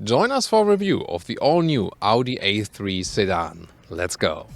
Join us for a review of the all-new Audi A3 sedan. Let's go!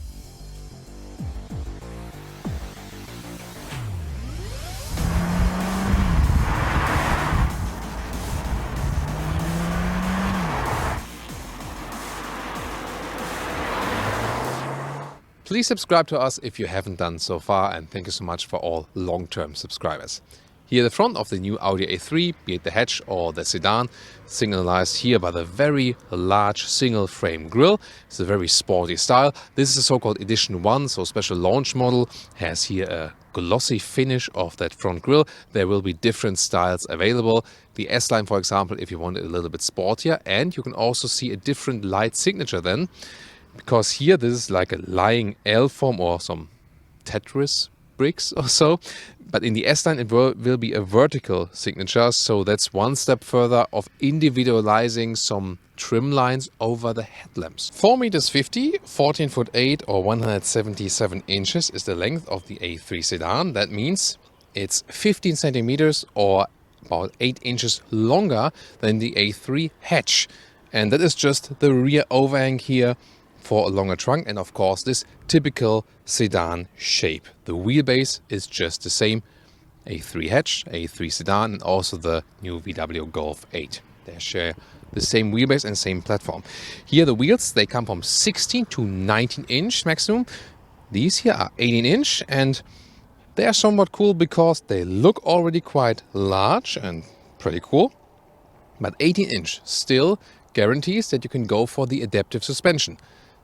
Please subscribe to us if you haven't done so far, and thank you so much for all long-term subscribers. Here the front of the new Audi A3, be it the hatch or the sedan, signalized here by the very large single frame grille. It's a very sporty style. This is the so-called Edition 1, so special launch model, has here a glossy finish of that front grille. There will be different styles available. The S-Line, for example, if you want it a little bit sportier, and you can also see a different light signature then. Because here this is like a lying L form or some Tetris bricks or so. But in the S-Line it will be a vertical signature. So that's one step further of individualizing some trim lines over the headlamps. 4 meters 50, 14 foot 8 or 177 inches is the length of the A3 sedan. That means it's 15 centimeters or about 8 inches longer than the A3 hatch. And that is just the rear overhang here for a longer trunk, and of course this typical sedan shape. The wheelbase is just the same. A3 hatch, A3 sedan, and also the new VW Golf 8. They share the same wheelbase and same platform. Here the wheels, they come from 16 to 19 inch maximum. These here are 18 inch, and they are somewhat cool because they look already quite large and pretty cool. But 18 inch still guarantees that you can go for the adaptive suspension.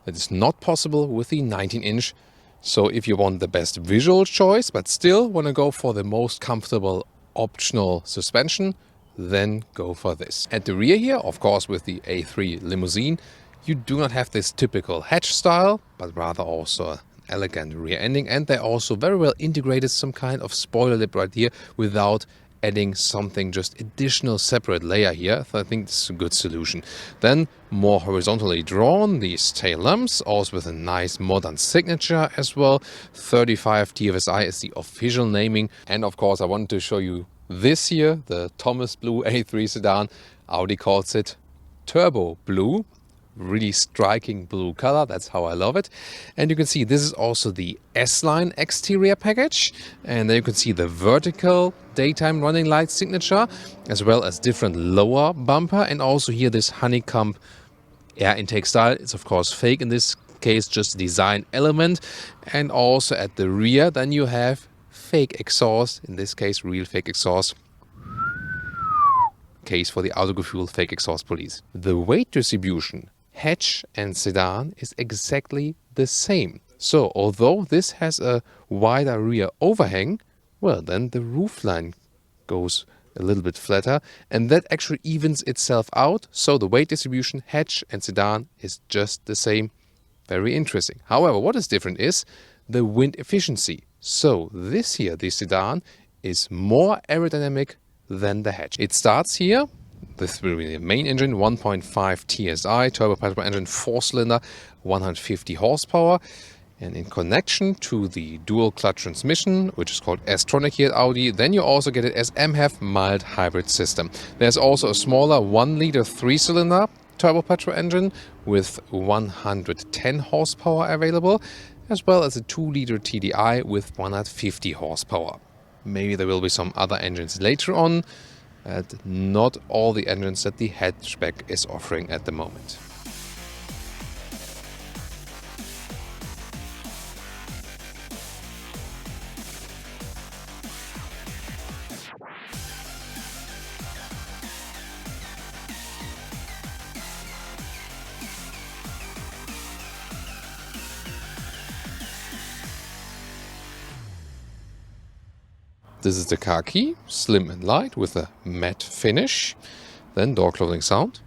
That is not possible with the 19 inch. So if you want the best visual choice but still want to go for the most comfortable optional suspension, then go for this. At the rear here, of course with the A3 Limousine, you do not have this typical hatch style, but rather also an elegant rear ending, and they also very well integrated some kind of spoiler lip right here without adding something just additional separate layer here. So I think this is a good solution. Then more horizontally drawn, these tail lamps, also with a nice modern signature as well. 35 TFSI is the official naming. And of course I wanted to show you this here, the Thomas Blue A3 sedan. Audi calls it Turbo Blue. Really striking blue color, that's how I love it. And you can see this is also the S-Line exterior package, and then you can see the vertical daytime running light signature, as well as different lower bumper, and also here this honeycomb air intake style. It's of course fake in this case, just a design element. And also at the rear then you have fake exhaust, in this case real fake exhaust. Case for the Autogefühl fake exhaust police. The weight distribution, hatch and sedan, is exactly the same. So although this has a wider rear overhang, well then the roofline goes a little bit flatter, and that actually evens itself out. So the weight distribution, hatch and sedan, is just the same. Very interesting. However, what is different is the wind efficiency. So this here, the sedan, is more aerodynamic than the hatch. It starts here. This will be the main engine, 1.5 TSI, turbo engine, 4-cylinder, 150 horsepower. And in connection to the dual clutch transmission, which is called S-Tronic here at Audi, then you also get it as MHEV Mild-Hybrid system. There's also a smaller 1-liter 3-cylinder turbo petrol engine with 110 horsepower available, as well as a 2-liter TDI with 150 horsepower. Maybe there will be some other engines later on, but not all the engines that the hatchback is offering at the moment. This is the car key, slim and light with a matte finish. Then door closing sound.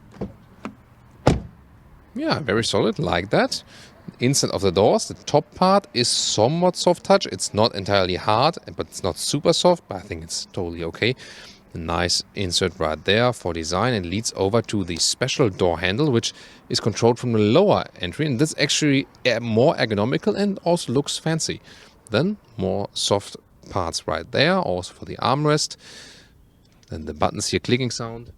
Yeah, very solid, like that. Inside of the doors, the top part is somewhat soft touch. It's not entirely hard, but it's not super soft, but I think it's totally okay. A nice insert right there for design, and leads over to the special door handle, which is controlled from the lower entry. And that's actually more ergonomical and also looks fancy. Then more soft parts right there, also for the armrest. Then the buttons here, clicking sound.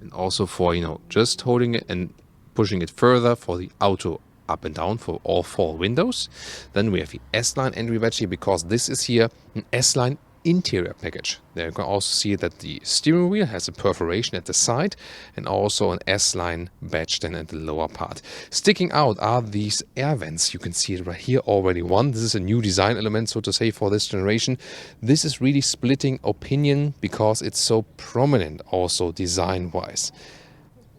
and also for, just holding it and pushing it further for the auto up and down for all 4 windows. Then we have the S-Line entry badge here, because this is here an S-Line interior package. There you can also see that the steering wheel has a perforation at the side and also an S-Line badge then at the lower part. Sticking out are these air vents. You can see it right here already. This is a new design element, so to say, for this generation. This is really splitting opinion because it's so prominent also design-wise.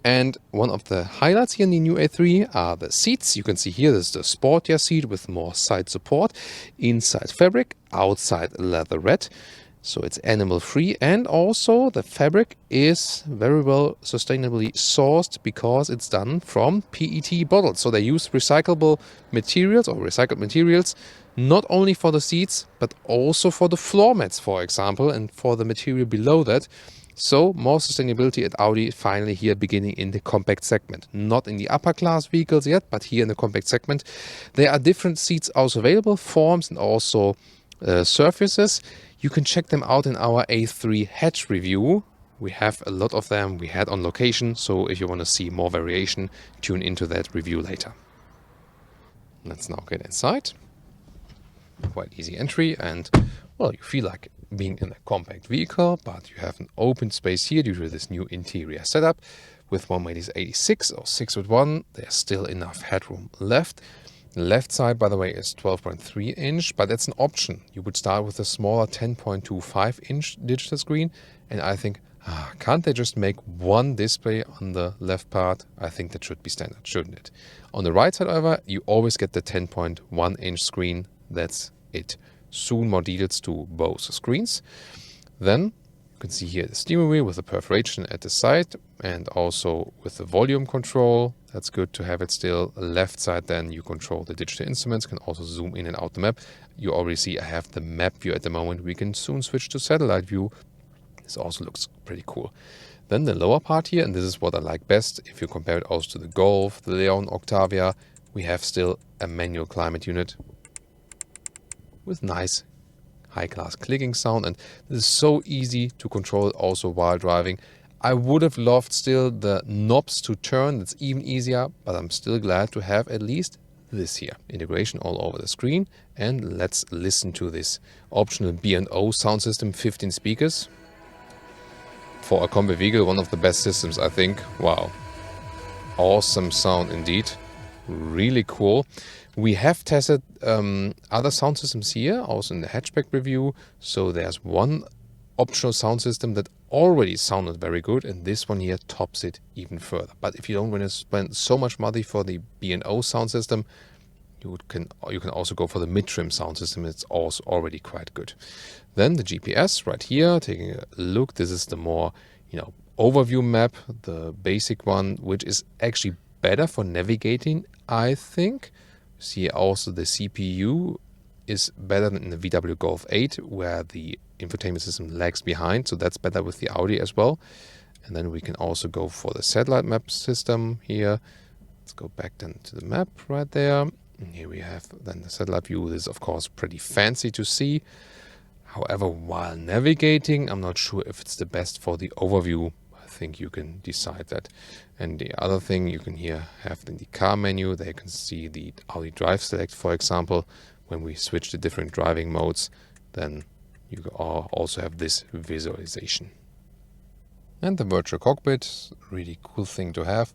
And one of the highlights here in the new A3 are the seats. You can see here this is the sportier seat with more side support, inside fabric, outside leatherette. So it's animal free, and also the fabric is very well sustainably sourced because it's done from PET bottles. So they use recyclable materials or recycled materials, not only for the seats, but also for the floor mats, for example, and for the material below that. So more sustainability at Audi finally here beginning in the compact segment. Not in the upper class vehicles yet, but here in the compact segment. There are different seats also available, forms and also surfaces. You can check them out in our A3 hatch review. We have a lot of them we had on location, so if you want to see more variation, tune into that review later. Let's now get inside. Quite easy entry, and well, you feel like being in a compact vehicle, but you have an open space here due to this new interior setup. With 186 or 6'1", there's still enough headroom left. The left side, by the way, is 12.3 inch, but that's an option. You would start with a smaller 10.25 inch digital screen, and I think, can't they just make one display on the left part? I think that should be standard, shouldn't it? On the right side, however, you always get the 10.1 inch screen. That's it. Soon more details to both screens. Then you can see here the steering wheel with the perforation at the side and also with the volume control. That's good to have it still. Left side, then you control the digital instruments, can also zoom in and out the map. You already see I have the map view at the moment. We can soon switch to satellite view. This also looks pretty cool. Then the lower part here, and this is what I like best, if you compare it also to the Golf, the Leon, Octavia, we have still a manual climate unit with nice high-class clicking sound, and this is so easy to control also while driving. I would have loved still the knobs to turn, that's even easier, but I'm still glad to have at least this here. Integration all over the screen, and let's listen to this optional B&O sound system, 15 speakers. For a combi vehicle, one of the best systems, I think. Wow. Awesome sound indeed. Really cool. We have tested other sound systems here, also in the hatchback review. So there's one optional sound system that already sounded very good, and this one here tops it even further. But if you don't want to spend so much money for the B&O sound system, you can also go for the mid-trim sound system. It's also already quite good. Then the GPS right here, taking a look. This is the more, overview map, the basic one, which is actually better for navigating, I think. See also the CPU is better than in the VW Golf 8, where the infotainment system lags behind. So that's better with the Audi as well. And then we can also go for the satellite map system here. Let's go back then to the map right there. And here we have then the satellite view. This is of course pretty fancy to see. However, while navigating, I'm not sure if it's the best for the overview. I think you can decide that. And the other thing you can here have in the car menu, there you can see the Audi Drive Select, for example. When we switch to different driving modes, then you also have this visualization. And the virtual cockpit, really cool thing to have.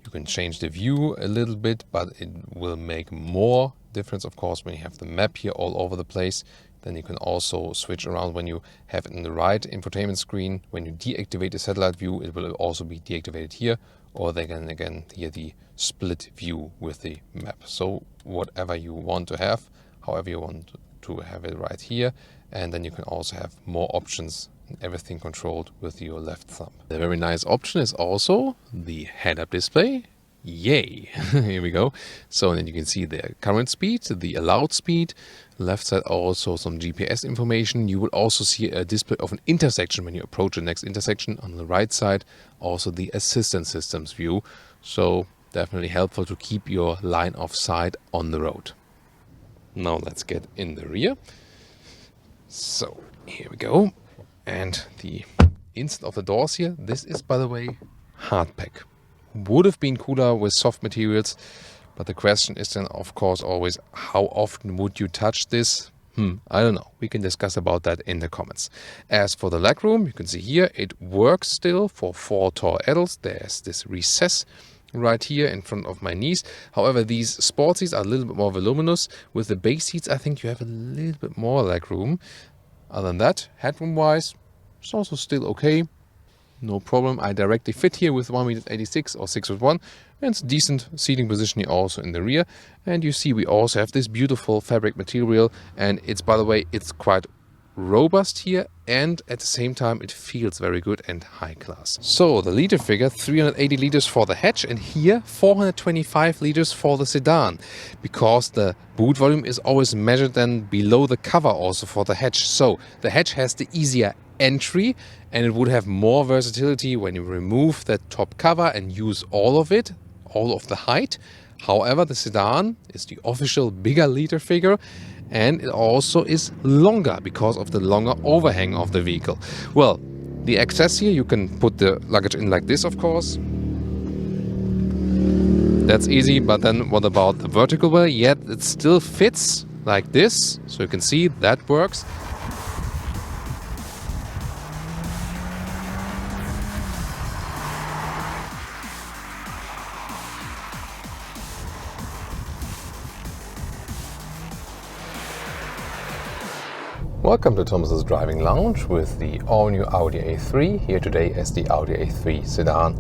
You can change the view a little bit, but it will make more difference, of course, when you have the map here all over the place. Then you can also switch around when you have it in the right infotainment screen. When you deactivate the satellite view, it will also be deactivated here. Or they can again here the split view with the map. So whatever you want to have, however you want to have it right here. And then you can also have more options, everything controlled with your left thumb. The very nice option is also the head-up display. Yay! Here we go. So then you can see the current speed, the allowed speed. Left side also some GPS information. You will also see a display of an intersection when you approach the next intersection. On the right side also the assistance systems view. So definitely helpful to keep your line of sight on the road. Now let's get in the rear. So here we go. And the instant of the doors here. This is, by the way, hardpack. Would have been cooler with soft materials, but the question is then of course always, how often would you touch this? I don't know. We can discuss about that in the comments. As for the legroom, you can see here it works still for 4 tall adults. There's this recess right here in front of my knees. However, these sport seats are a little bit more voluminous. With the base seats, I think you have a little bit more legroom. Other than that, headroom wise, it's also still okay. No problem. I directly fit here with 1.86 m or 6'1", and it's decent seating position here also in the rear. And you see we also have this beautiful fabric material, and it's, by the way, it's quite robust here, and at the same time it feels very good and high class. So the liter figure, 380 liters for the hatch, and here 425 liters for the sedan, because the boot volume is always measured then below the cover also for the hatch. So the hatch has the easier entry, and it would have more versatility when you remove that top cover and use all of it, all of the height. However, the sedan is the official bigger liter figure, and it also is longer because of the longer overhang of the vehicle. Well, the access here, you can put the luggage in like this, of course. That's easy, but then what about the vertical way? Yet it still fits like this, so you can see that works. Welcome to Thomas's Driving Lounge with the all-new Audi A3, here today as the Audi A3 Sedan,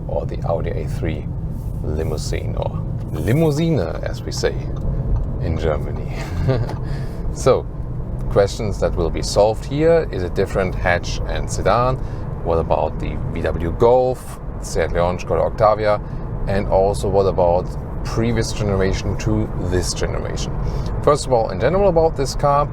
or the Audi A3 Limousine, or Limousine as we say in Germany. So, questions that will be solved here: is it different hatch and sedan? What about the VW Golf, Seat Leon, Skoda Octavia? And also what about previous generation to this generation? First of all, in general about this car,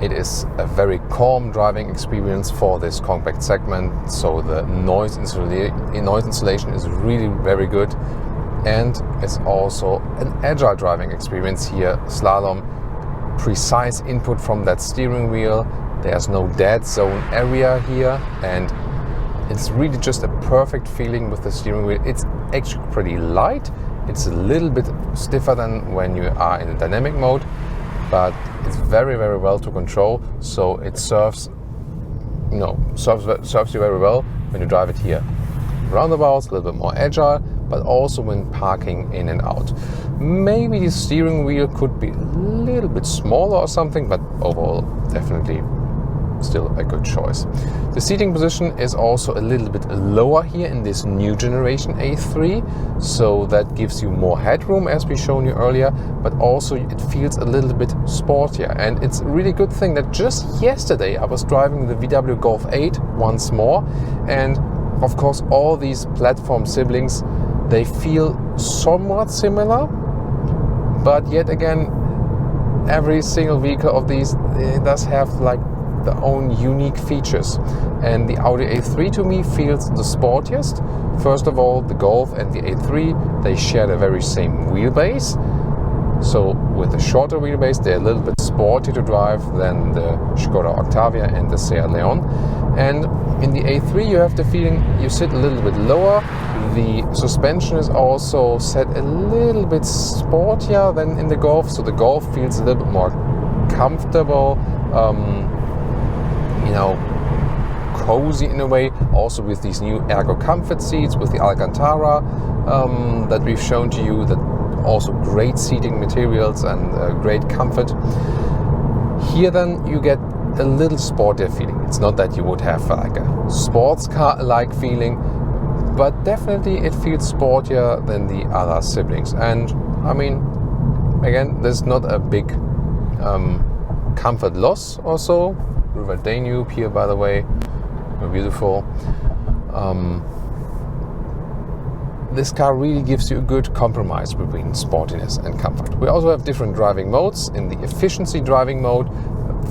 it is a very calm driving experience for this compact segment, so the noise insulation is really very good, and it's also an agile driving experience here. Slalom, precise input from that steering wheel, there's no dead zone area here, and it's really just a perfect feeling with the steering wheel. It's actually pretty light, it's a little bit stiffer than when you are in dynamic mode, but it's very well to control, so it serves you very well when you drive it here. Roundabouts, a little bit more agile, but also when parking in and out. Maybe the steering wheel could be a little bit smaller or something, but overall definitely still a good choice. The seating position is also a little bit lower here in this new generation A3, so that gives you more headroom as we shown you earlier, but also it feels a little bit sportier. And it's a really good thing that just yesterday I was driving the VW Golf 8 once more, and of course all these platform siblings, they feel somewhat similar, but yet again every single vehicle of these, it does have like their own unique features, and the Audi A3 to me feels the sportiest. First of all, the Golf and the A3, they share the very same wheelbase, so with the shorter wheelbase they're a little bit sportier to drive than the Skoda Octavia and the Seat Leon. And in the A3 you have the feeling you sit a little bit lower, the suspension is also set a little bit sportier than in the Golf, so the Golf feels a little bit more comfortable, cozy in a way, also with these new ergo comfort seats with the Alcantara that we've shown to you, that also great seating materials and great comfort. Here then you get a little sportier feeling. It's not that you would have like a sports car like feeling, but definitely it feels sportier than the other siblings. And I mean, again, there's not a big comfort loss or so. River Danube here, by the way, beautiful. This car really gives you a good compromise between sportiness and comfort. We also have different driving modes. In the efficiency driving mode,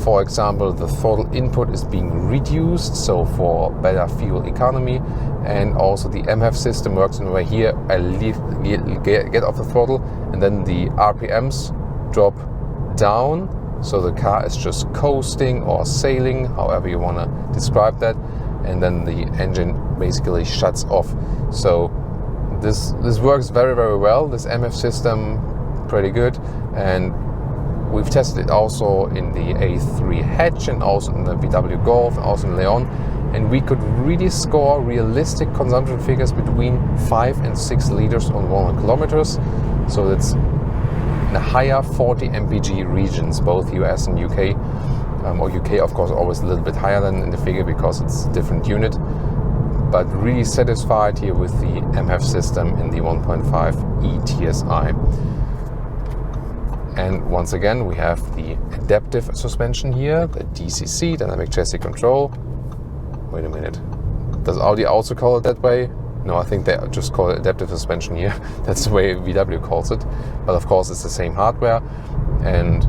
for example, the throttle input is being reduced, so for better fuel economy, and also the MHEV system works in a way here. I get off the throttle, and then the RPMs drop down, so the car is just coasting or sailing, however you want to describe that. and then the engine basically shuts off. So this works very, very well. This MHEV system, pretty good. And we've tested it also in the A3 hatch and also in the VW Golf and also in Leon. And we could really score realistic consumption figures between 5 and 6 liters on 100 kilometers. So it's in the higher 40 mpg regions, both US and UK. Or UK, of course, always a little bit higher than in the figure because it's a different unit. But really satisfied here with the MHEV system in the 1.5 ETSI. And once again, we have the adaptive suspension here, the DCC, Dynamic Chassis Control. Wait a minute. Does Audi also call it that way? No, I think they just call it adaptive suspension here. That's the way VW calls it. But of course, it's the same hardware. And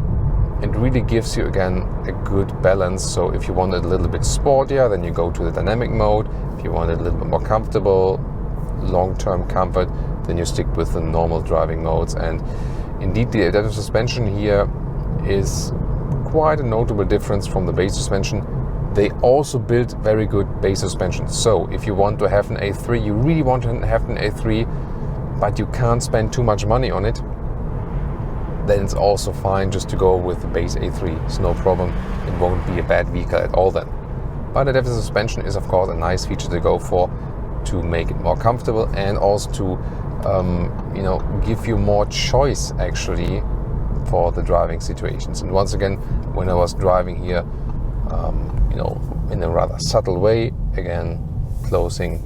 it really gives you, again, a good balance. So if you want it a little bit sportier, then you go to the dynamic mode. If you want it a little bit more comfortable, long-term comfort, then you stick with the normal driving modes. And indeed, the adaptive suspension here is quite a notable difference from the base suspension. They also build very good base suspension. So if you want to have an A3, you really want to have an A3, but you can't spend too much money on it, then it's also fine just to go with the base A3. It's no problem. It won't be a bad vehicle at all then. But adaptive suspension is, of course, a nice feature to go for to make it more comfortable and also to give you more choice actually for the driving situations. And once again, when I was driving here, in a rather subtle way, again, closing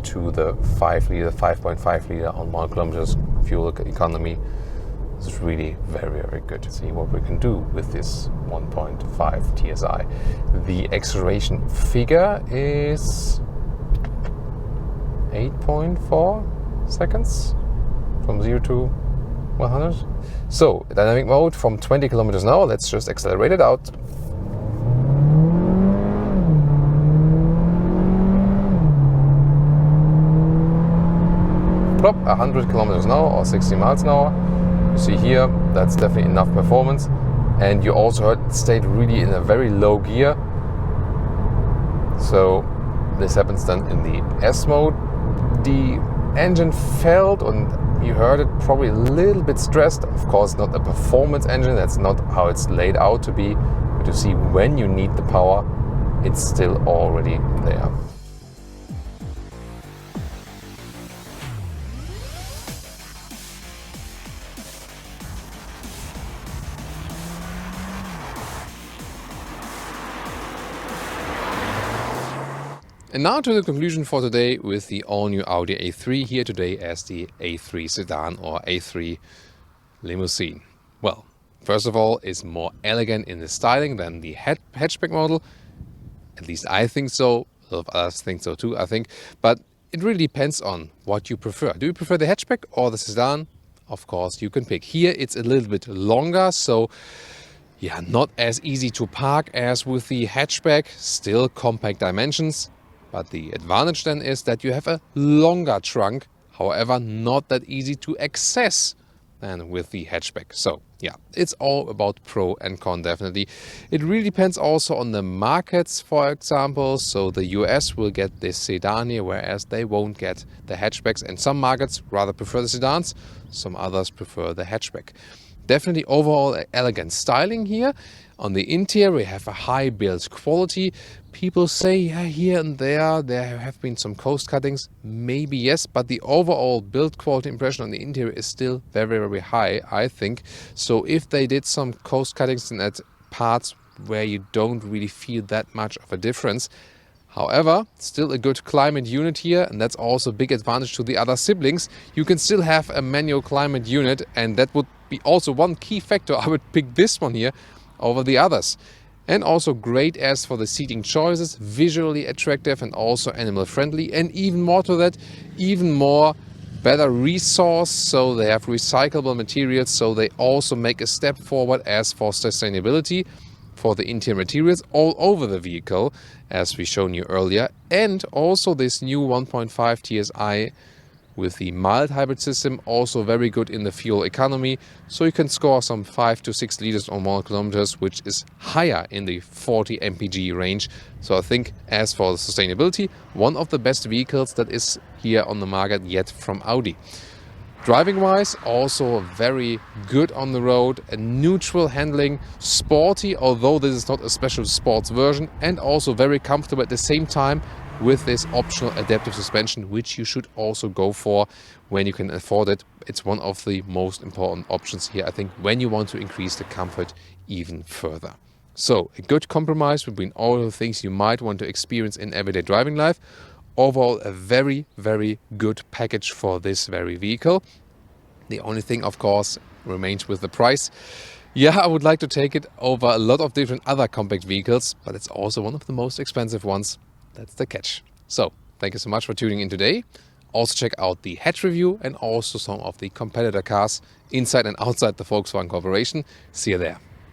to the 5.5 liter on 1 kilometers fuel economy is really very, very good. See what we can do with this 1.5 TSI. The acceleration figure is 8.4 seconds from 0 to 100. So, dynamic mode from 20 kilometers an hour. Let's just accelerate it out. Plop, 100 kilometers an hour or 60 miles an hour. You see here, that's definitely enough performance. And you also heard it stayed really in a very low gear. So this happens then in the S mode. The engine felt, and you heard it, probably a little bit stressed. Of course, not a performance engine. That's not how it's laid out to be. But you see, when you need the power, it's still already there. And now to the conclusion for today with the all-new Audi A3 here today as the A3 sedan or A3 Limousine. Well, first of all, it's more elegant in the styling than the hatchback model. At least I think so. A lot of others think so too, I think. But it really depends on what you prefer. Do you prefer the hatchback or the sedan? Of course, you can pick. Here it's a little bit longer, so yeah, not as easy to park as with the hatchback. Still compact dimensions. But the advantage then is that you have a longer trunk, however not that easy to access than with the hatchback. So yeah, it's all about pro and con definitely. It really depends also on the markets, for example. So the US will get this sedan here, whereas they won't get the hatchbacks. And some markets rather prefer the sedans, some others prefer the hatchback. Definitely overall elegant styling here. On the interior we have a high build quality. People say, yeah, here and there have been some coast cuttings. Maybe yes, but the overall build quality impression on the interior is still very, very high, I think. So if they did some coast cuttings in at parts where you don't really feel that much of a difference. However, still a good climate unit here, and that's also a big advantage to the other siblings. You can still have a manual climate unit, and that would be also one key factor. I would pick this one here over the others. And also great as for the seating choices, visually attractive and also animal friendly. And even more to that, even more better resource. So they have recyclable materials, so they also make a step forward as for sustainability for the interior materials all over the vehicle, as we shown you earlier. And also this new 1.5 TSI with the mild hybrid system, also very good in the fuel economy. So you can score some 5 to 6 liters on 1 kilometers, which is higher in the 40 mpg range. So I think as for the sustainability, one of the best vehicles that is here on the market yet from Audi. Driving wise, also very good on the road, a neutral handling, sporty, although this is not a special sports version, and also very comfortable at the same time with this optional adaptive suspension, which you should also go for when you can afford it. It's one of the most important options here, I think, when you want to increase the comfort even further. So a good compromise between all the things you might want to experience in everyday driving life. Overall, a very, very good package for this very vehicle. The only thing, of course, remains with the price. Yeah, I would like to take it over a lot of different other compact vehicles, but it's also one of the most expensive ones. That's the catch. So, thank you so much for tuning in today. Also check out the hatch review and also some of the competitor cars inside and outside the Volkswagen Corporation. See you there.